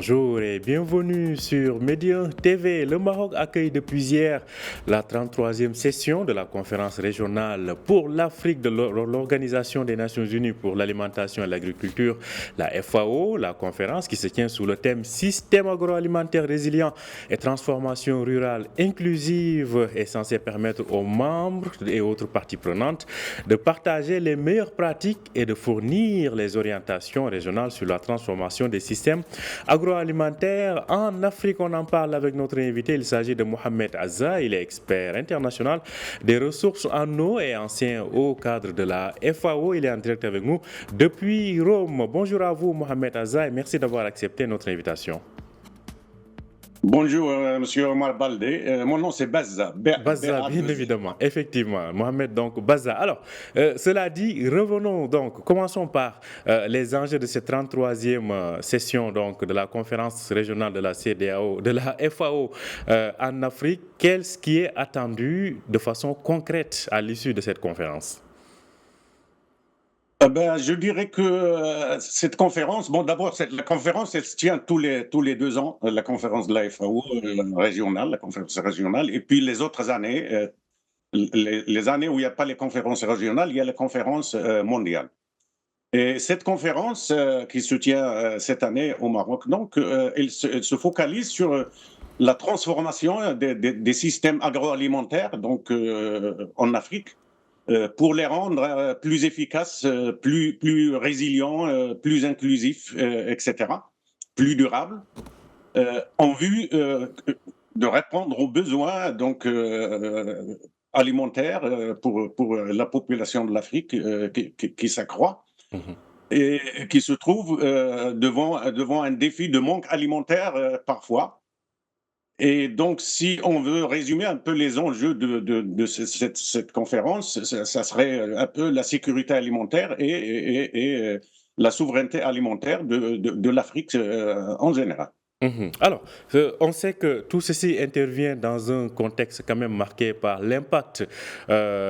Bonjour et bienvenue sur Média TV. Le Maroc accueille depuis hier la 33e session de la conférence régionale pour l'Afrique de l'Organisation des Nations Unies pour l'alimentation et l'agriculture, la FAO. La conférence qui se tient sous le thème Système agroalimentaire résilient et transformation rurale inclusive est censée permettre aux membres et autres parties prenantes de partager les meilleures pratiques et de fournir les orientations régionales sur la transformation des systèmes agroalimentaire en Afrique. On en parle avec notre invité. Il s'agit de Mohamed Azza. Il est expert international des ressources en eau et ancien haut cadre de la FAO. Il est en direct avec nous depuis Rome. Bonjour à vous, Mohamed Azza, et merci d'avoir accepté notre invitation. Bonjour, monsieur Omar Baldé. Mon nom, c'est Bazza. Bazza, bien évidemment, effectivement. Mohamed, donc Bazza. Alors, cela dit, revenons donc, commençons par les enjeux de cette 33e session donc, de la conférence régionale de la CEDEAO, de la FAO en Afrique. Qu'est-ce qui est attendu de façon concrète à l'issue de cette conférence? Je dirais que cette conférence, d'abord, la conférence, elle se tient tous les 2 ans, la conférence de la FAO régionale, la conférence régionale, et puis les autres années, les années où il n'y a pas les conférences régionales, il y a la conférence mondiale. Et cette conférence qui se tient cette année au Maroc, donc, elle se focalise sur la transformation des systèmes agroalimentaires donc, en Afrique. Pour les rendre plus efficaces, plus résilients, plus inclusifs, etc., plus durables, en vue de répondre aux besoins donc, alimentaires pour la population de l'Afrique qui s'accroît et qui se trouve devant un défi de manque alimentaire parfois. Et donc, si on veut résumer un peu les enjeux de cette conférence, ça serait un peu la sécurité alimentaire et la souveraineté alimentaire de l'Afrique en général. Alors, on sait que tout ceci intervient dans un contexte quand même marqué par l'impact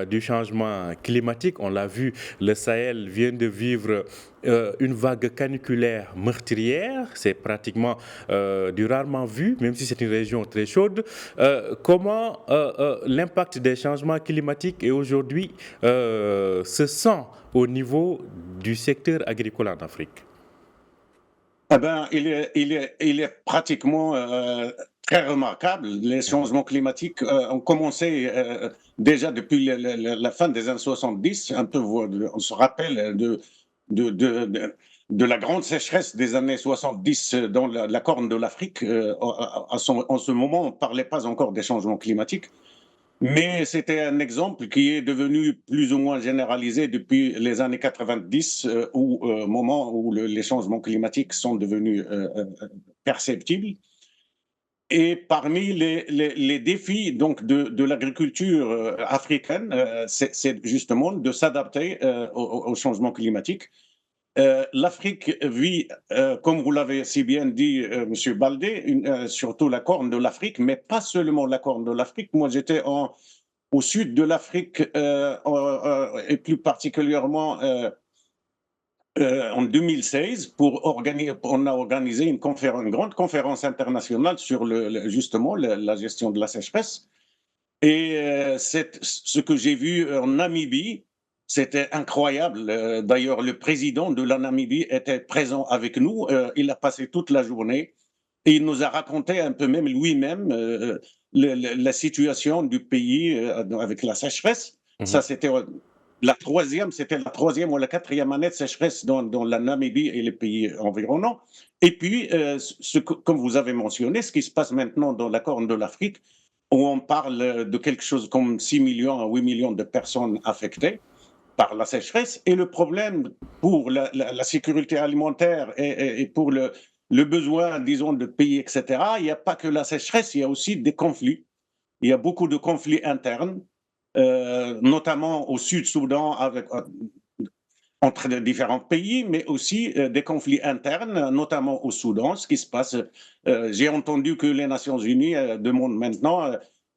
du changement climatique. On l'a vu, le Sahel vient de vivre une vague caniculaire meurtrière. C'est pratiquement du rarement vu, même si c'est une région très chaude. Comment l'impact des changements climatiques est aujourd'hui se sent au niveau du secteur agricole en Afrique? Il est pratiquement très remarquable. Les changements climatiques ont commencé déjà depuis la fin des années 70. Un peu, on se rappelle de, de, de, de la grande sécheresse des années 70 dans la Corne de l'Afrique. En ce moment, on ne parlait pas encore des changements climatiques. Mais c'était un exemple qui est devenu plus ou moins généralisé depuis les années 90, au moment où les changements climatiques sont devenus perceptibles. Et parmi les défis donc, de l'agriculture africaine, c'est justement de s'adapter au changement climatique. L'Afrique vit, comme vous l'avez si bien dit, Monsieur Baldé, surtout la Corne de l'Afrique, mais pas seulement la Corne de l'Afrique. Moi, j'étais au sud de l'Afrique et plus particulièrement en 2016 on a organisé une grande conférence internationale sur justement la gestion de la sécheresse. Et ce que j'ai vu en Namibie, c'était incroyable. D'ailleurs, le président de la Namibie était présent avec nous. Il a passé toute la journée et il nous a raconté un peu même lui-même la situation du pays avec la sécheresse. Ça, c'était c'était la troisième ou la quatrième année de sécheresse dans la Namibie et les pays environnants. Et puis, comme vous avez mentionné, ce qui se passe maintenant dans la Corne de l'Afrique, où on parle de quelque chose comme 6 millions à 8 millions de personnes affectées par la sécheresse. Et le problème pour la sécurité alimentaire et pour le besoin, disons, de pays, etc., il n'y a pas que la sécheresse, il y a aussi des conflits. Il y a beaucoup de conflits internes, notamment au Sud-Soudan entre les différents pays, mais aussi des conflits internes, notamment au Soudan, ce qui se passe. J'ai entendu que les Nations Unies demandent maintenant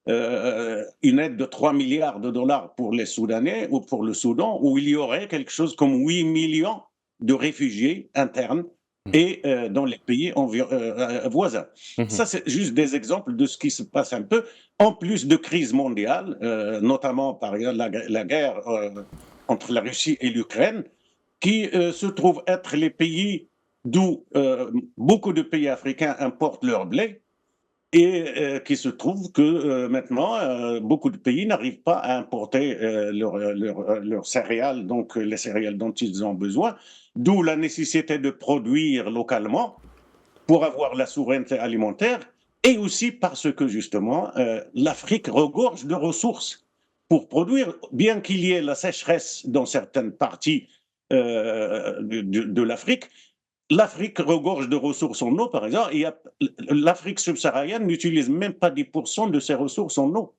une aide de 3 milliards de dollars pour les Soudanais ou pour le Soudan, où il y aurait quelque chose comme 8 millions de réfugiés internes et dans les pays voisins. Mhm. Ça, c'est juste des exemples de ce qui se passe un peu, en plus de crises mondiales, notamment par exemple la guerre entre la Russie et l'Ukraine, qui se trouvent être les pays d'où beaucoup de pays africains importent leur blé, et qui se trouve que maintenant, beaucoup de pays n'arrivent pas à importer leurs céréales, donc les céréales dont ils ont besoin, d'où la nécessité de produire localement pour avoir la souveraineté alimentaire, et aussi parce que justement, l'Afrique regorge de ressources pour produire, bien qu'il y ait la sécheresse dans certaines parties de l'Afrique. L'Afrique regorge de ressources en eau, par exemple. L'Afrique subsaharienne n'utilise même pas 10% de ses ressources en eau.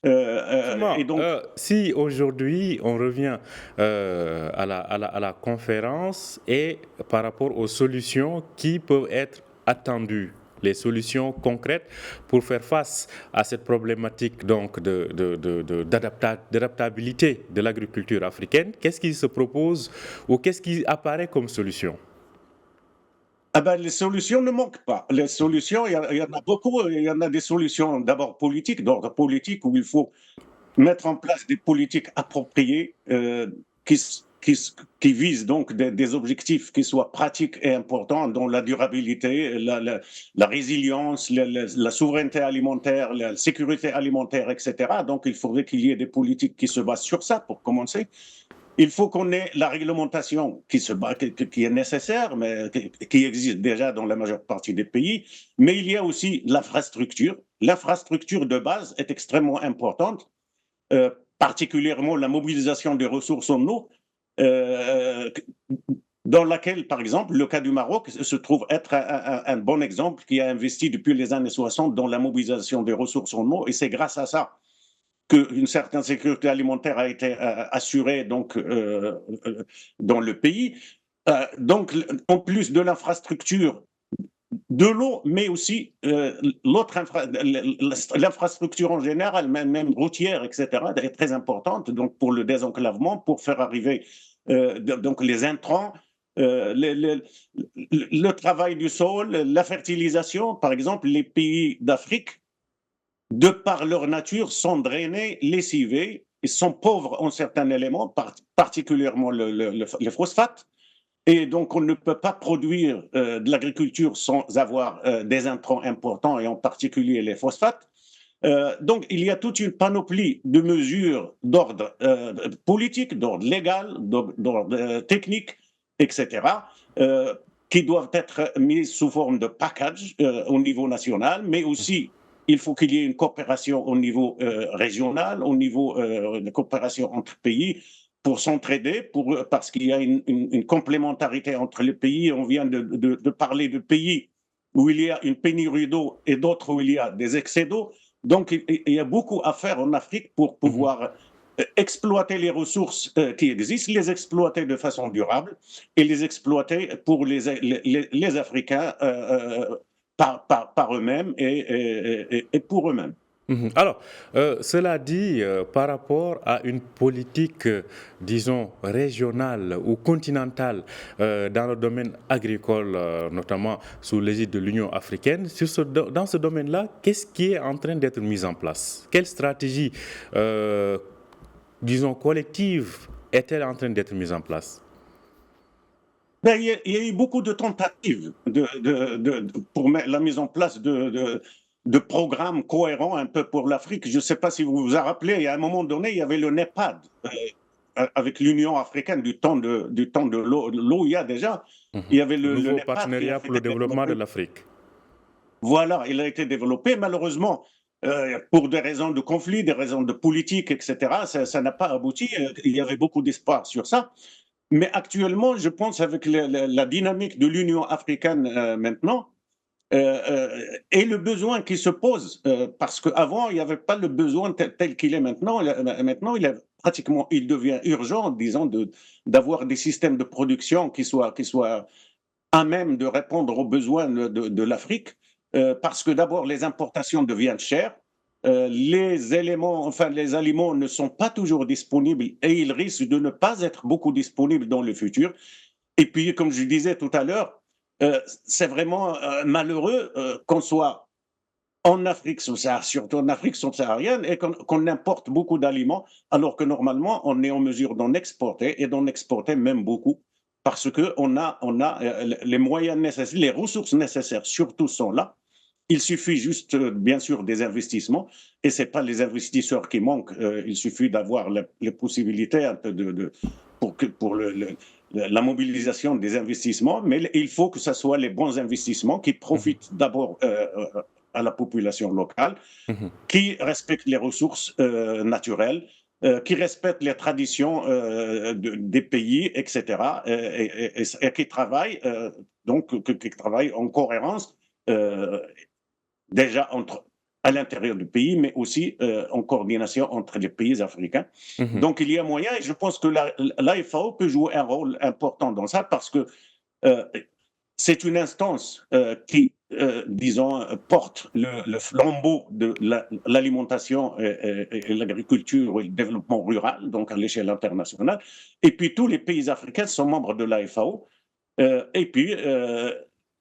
Et Justement, donc, si aujourd'hui on revient à la conférence et par rapport aux solutions qui peuvent être attendues, les solutions concrètes pour faire face à cette problématique donc d'adaptabilité de l'agriculture africaine, qu'est-ce qui se propose ou qu'est-ce qui apparaît comme solution? ah ben, les solutions ne manquent pas. Les solutions, il y en a beaucoup. Il y en a des solutions d'abord politiques, d'ordre politique, où il faut mettre en place des politiques appropriées qui, qui visent donc des objectifs qui soient pratiques et importants, dont la durabilité, la résilience, la souveraineté alimentaire, la sécurité alimentaire, etc. Donc il faudrait qu'il y ait des politiques qui se basent sur ça pour commencer. Il faut qu'on ait la réglementation qui est nécessaire, mais qui existe déjà dans la majeure partie des pays. Mais il y a aussi l'infrastructure. L'infrastructure de base est extrêmement importante, particulièrement la mobilisation des ressources en eau, euh, dans laquelle, par exemple, le cas du Maroc se trouve être un bon exemple, qui a investi depuis les années 60 dans la mobilisation des ressources en eau, et c'est grâce à ça qu'une certaine sécurité alimentaire a été assurée donc, dans le pays. Donc, en plus de l'infrastructure de l'eau, mais aussi l'infrastructure en général, même routière, etc., est très importante donc pour le désenclavement, pour faire arriver donc les intrants, le travail du sol, la fertilisation. Par exemple, les pays d'Afrique, de par leur nature, sont drainés, lessivés, ils sont pauvres en certains éléments, particulièrement le phosphate. Et donc, on ne peut pas produire de l'agriculture sans avoir des intrants importants, et en particulier les phosphates. Donc, il y a toute une panoplie de mesures d'ordre politique, d'ordre légal, d'ordre technique, etc., qui doivent être mises sous forme de package au niveau national, mais aussi il faut qu'il y ait une coopération au niveau régional, au niveau de coopération entre pays, pour s'entraider, parce qu'il y a une complémentarité entre les pays. On vient de parler de pays où il y a une pénurie d'eau et d'autres où il y a des excès d'eau. Donc, il y a beaucoup à faire en Afrique pour pouvoir exploiter les ressources qui existent, les exploiter de façon durable et les exploiter pour les Africains par eux-mêmes et pour eux-mêmes. Alors, cela dit, par rapport à une politique, disons, régionale ou continentale dans le domaine agricole, notamment sous l'égide de l'Union africaine, dans ce domaine-là, qu'est-ce qui est en train d'être mis en place? Quelle stratégie, disons, collective est-elle en train d'être mise en place? Ben, il y a eu beaucoup de tentatives pour la mise en place de programmes cohérents un peu pour l'Afrique. Je ne sais pas si vous vous en rappelez, il y a un moment donné, il y avait le NEPAD avec l'Union africaine du temps de l'OIA déjà. Il y avait Le le nouveau NEPAD qui a partenariat pour le été développement de développé. l'Afrique. Voilà, il a été développé. Malheureusement, pour des raisons de conflit, des raisons de politique, etc., ça n'a pas abouti. Il y avait beaucoup d'espoir sur ça. Mais actuellement, je pense avec la dynamique de l'Union africaine maintenant, et le besoin qui se pose, parce qu'avant, il n'y avait pas le besoin tel qu'il est maintenant. Maintenant, il devient urgent, disons, d'avoir des systèmes de production qui soient à même de répondre aux besoins de l'Afrique, parce que d'abord, les importations deviennent chères. Les éléments, enfin les aliments ne sont pas toujours disponibles, et ils risquent de ne pas être beaucoup disponibles dans le futur. Et puis, comme je disais tout à l'heure, c'est vraiment malheureux qu'on soit en Afrique subsaharienne, surtout en Afrique subsaharienne, et qu'on importe beaucoup d'aliments, alors que normalement, on est en mesure d'en exporter et d'en exporter même beaucoup, parce qu'on a les moyens nécessaires, les ressources nécessaires, surtout sont là. Il suffit juste, bien sûr, des investissements, et ce n'est pas les investisseurs qui manquent, il suffit d'avoir les possibilités un peu pour la mobilisation des investissements, mais il faut que ce soit les bons investissements qui Mhm. profitent d'abord à la population locale, Mhm. qui respectent les ressources naturelles, qui respectent les traditions des pays, etc., et qui travaillent, qui travaillent en cohérence euh, déjà à l'intérieur du pays, mais aussi en coordination entre les pays africains. Mhm. Donc il y a moyen, et je pense que l'AFAO peut jouer un rôle important dans ça, parce que euh, c'est une instance qui, disons, porte le flambeau de l'alimentation et l'agriculture et le développement rural, donc à l'échelle internationale. Et puis tous les pays africains sont membres de l'AFAO. Et puis,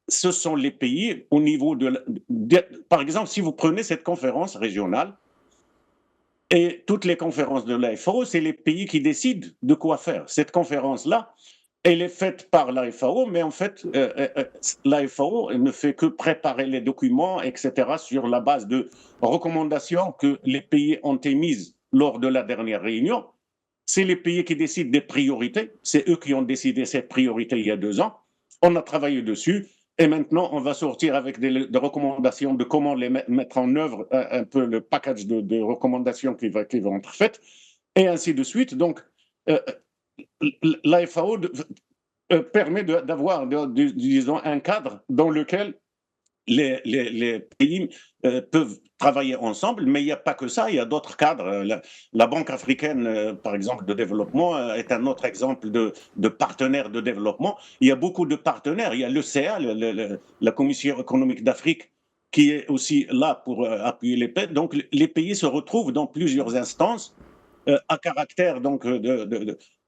ce sont les pays au niveau par exemple, si vous prenez cette conférence régionale, et toutes les conférences de l'AFAO, c'est les pays qui décident de quoi faire. Cette conférence-là, elle est faite par l'AFAO, mais en fait, l'AFAO ne fait que préparer les documents, etc., sur la base de recommandations que les pays ont émises lors de la dernière réunion. C'est les pays qui décident des priorités. C'est eux qui ont décidé cette priorité il y a 2 ans. On a travaillé dessus. Et maintenant, on va sortir avec des recommandations de comment les mettre en œuvre, un peu le package de recommandations qui va être faites, et ainsi de suite. Donc, euh, la FAO permet d'avoir, disons, un cadre dans lequel les pays peuvent travailler ensemble, mais il n'y a pas que ça, il y a d'autres cadres. La Banque africaine, par exemple, de développement, est un autre exemple de partenaire de développement. Il y a beaucoup de partenaires. Il y a l'ECA, la Commission économique d'Afrique, qui est aussi là pour appuyer les pays. Donc, les pays se retrouvent dans plusieurs instances à caractère donc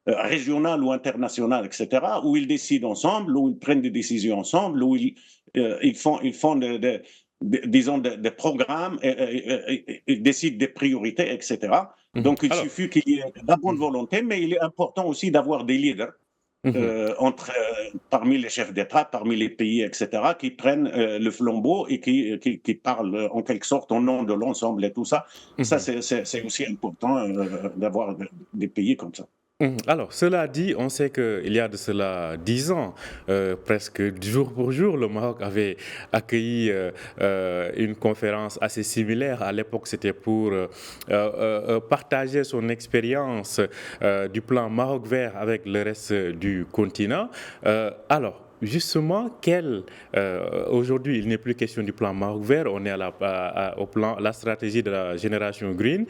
régional ou international, etc., où ils décident ensemble, où ils prennent des décisions ensemble, où ils font disons des programmes, ils décident des priorités, etc. Mhm. Donc, il Alors, suffit qu'il y ait de la bonne mhm. volonté, mais il est important aussi d'avoir des leaders Mhm. parmi les chefs d'État, parmi les pays, etc., qui prennent le flambeau et qui parlent en quelque sorte au nom de l'ensemble et tout ça. Ça, Mhm. c'est aussi important d'avoir des pays comme ça. Alors, cela dit, on sait qu'il y a de cela 10 ans, presque jour pour jour, le Maroc avait accueilli une conférence assez similaire. À l'époque, c'était pour partager son expérience du plan Maroc vert avec le reste du continent. Alors, justement, aujourd'hui, il n'est plus question du plan Maroc vert, on est au plan, la stratégie de la génération green.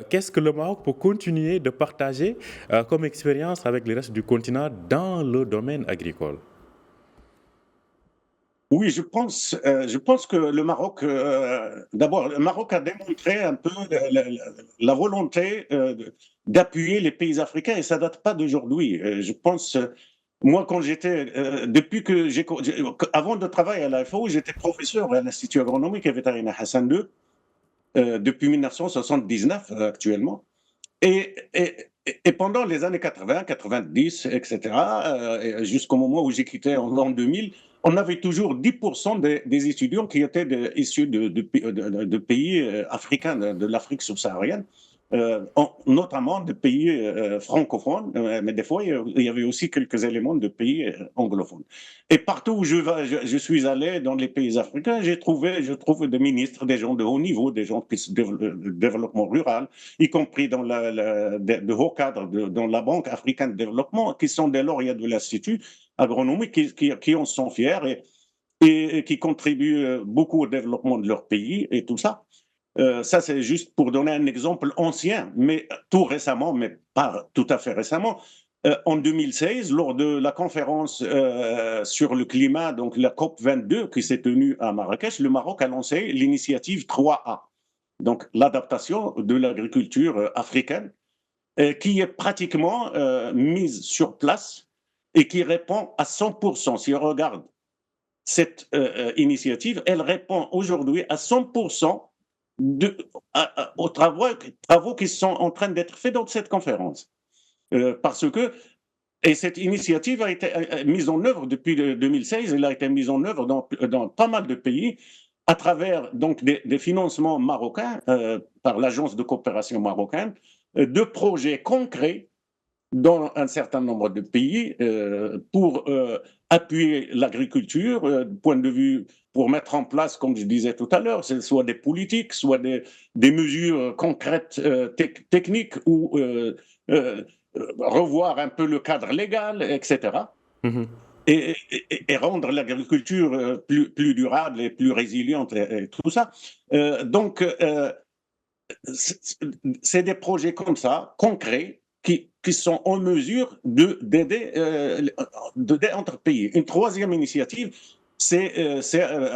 Qu'est-ce que le Maroc peut continuer de partager comme expérience avec le reste du continent dans le domaine agricole? Oui, je pense que le Maroc, d'abord, le Maroc a démontré un peu la volonté d'appuyer les pays africains, et ça date pas d'aujourd'hui. Je pense, moi, quand j'étais, depuis que avant de travailler à l'AFO, j'étais professeur à l'Institut agronomique et vétérinaire Hassan II, depuis 1979 actuellement. Et pendant les années 80, 90, etc., jusqu'au moment où j'ai quitté en l'an 2000, on avait toujours 10% des étudiants qui étaient issus de pays africains, de l'Afrique subsaharienne, notamment de pays francophones, mais des fois, il y avait aussi quelques éléments de pays anglophones. Et partout où je suis allé dans les pays africains, je trouve des ministres, des gens de haut niveau, des gens qui se développement rural, y compris dans de hauts cadres dans la Banque africaine de développement, qui sont des lauréats de l'Institut agronomique, qui en sont fiers et qui contribuent beaucoup au développement de leur pays et tout ça. Ça, c'est juste pour donner un exemple ancien, mais tout récemment, mais pas tout à fait récemment. En 2016, lors de la conférence sur le climat, donc la COP 22 qui s'est tenue à Marrakech, le Maroc a lancé l'initiative 3A, donc l'adaptation de l'agriculture africaine, qui est pratiquement mise sur place et qui répond à 100%. Si on regarde cette initiative, elle répond aujourd'hui à 100% aux travaux qui sont en train d'être faits dans cette conférence. Parce que et cette initiative a été mise en œuvre depuis 2016, elle a été mise en œuvre dans pas mal de pays à travers donc des financements marocains par l'Agence de coopération marocaine, de projets concrets dans un certain nombre de pays pour appuyer l'agriculture, point de vue pour mettre en place, comme je disais tout à l'heure, soit des politiques, soit des mesures concrètes techniques ou revoir un peu le cadre légal, etc. Mhm. Et rendre l'agriculture plus durable et plus résiliente et tout ça. Donc, c'est des projets comme ça, concrets, qui sont en mesure d'aider entre pays. Une troisième initiative, c'est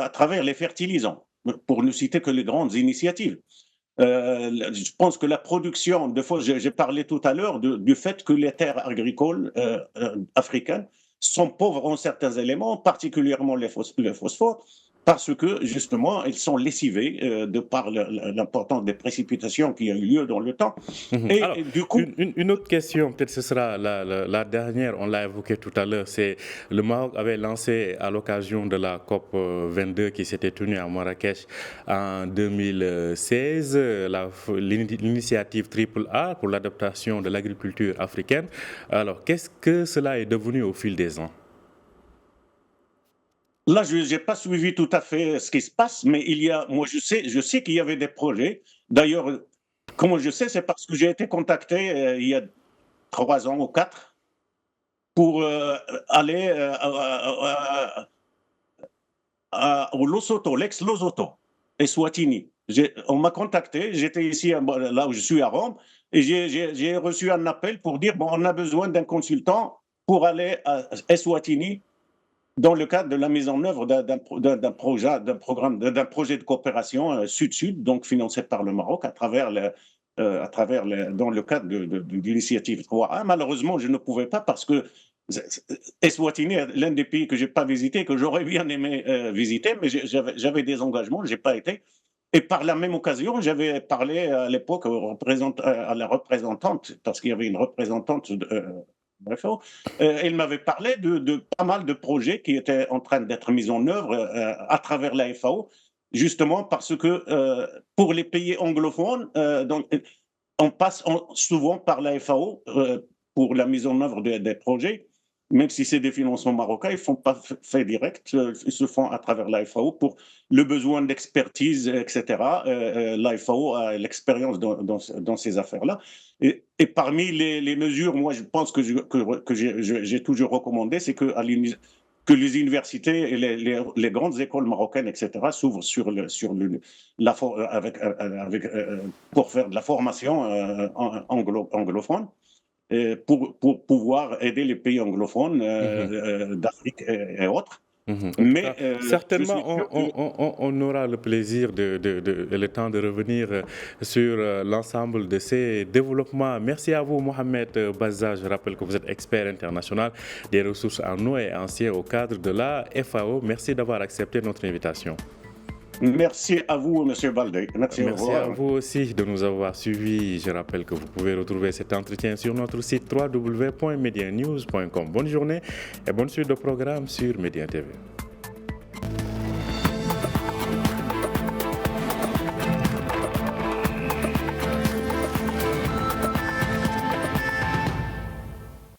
à travers les fertilisants, pour ne citer que les grandes initiatives. Je pense que la production, j'ai parlé tout à l'heure du fait que les terres agricoles africaines sont pauvres en certains éléments, particulièrement le phosphore, parce que justement, elles sont lessivées de par l'importance des précipitations qui a eu lieu dans le temps. Alors, du coup, une autre question, peut-être ce sera la dernière, on l'a évoqué tout à l'heure, c'est le Maroc avait lancé à l'occasion de la COP 22 qui s'était tenue à Marrakech en 2016, l'initiative AAA pour l'adaptation de l'agriculture africaine. Alors, qu'est-ce que cela est devenu au fil des ans? Là, je n'ai pas suivi tout à fait ce qui se passe, mais moi, je sais qu'il y avait des projets. D'ailleurs, comment je sais, c'est parce que j'ai été contacté il y a 3 ans ou 4 pour aller au Lesotho, l'ex-Lesotho, Eswatini. On m'a contacté, j'étais ici, là où je suis à Rome, et j'ai reçu un appel pour dire, bon, on a besoin d'un consultant pour aller à Eswatini dans le cadre de la mise en œuvre d'un projet de coopération Sud-Sud, donc financé par le Maroc à travers dans le cadre de l'initiative 3A. Malheureusement, je ne pouvais pas parce que Eswatini est l'un des pays que je n'ai pas visité, que j'aurais bien aimé visiter, mais j'avais des engagements, je n'ai pas été. Et par la même occasion, j'avais parlé à l'époque à la représentante, parce qu'il y avait une représentante elle m'avait parlé de pas mal de projets qui étaient en train d'être mis en œuvre à travers la FAO, justement parce que pour les pays anglophones, donc, on passe souvent par la FAO pour la mise en œuvre des projets, même si c'est des financements marocains, ils ne font pas fait direct, ils se font à travers la FAO pour le besoin d'expertise, etc. La FAO a l'expérience dans ces affaires-là. Et parmi les mesures, moi, je pense que j'ai toujours recommandé, c'est que les universités et les grandes écoles marocaines, etc., s'ouvrent pour faire de la formation anglophone. Pour pouvoir aider les pays anglophones d'Afrique et autres. Mais certainement, on aura le plaisir et le temps de revenir sur l'ensemble de ces développements. Merci à vous, Mohamed Bazza. Je rappelle que vous êtes expert international des ressources en eau et ancien au cadre de la FAO. Merci d'avoir accepté notre invitation. Merci à vous, M. Baldé. Merci à vous aussi de nous avoir suivis. Je rappelle que vous pouvez retrouver cet entretien sur notre site www.medianews.com. Bonne journée et bonne suite de programme sur Média TV.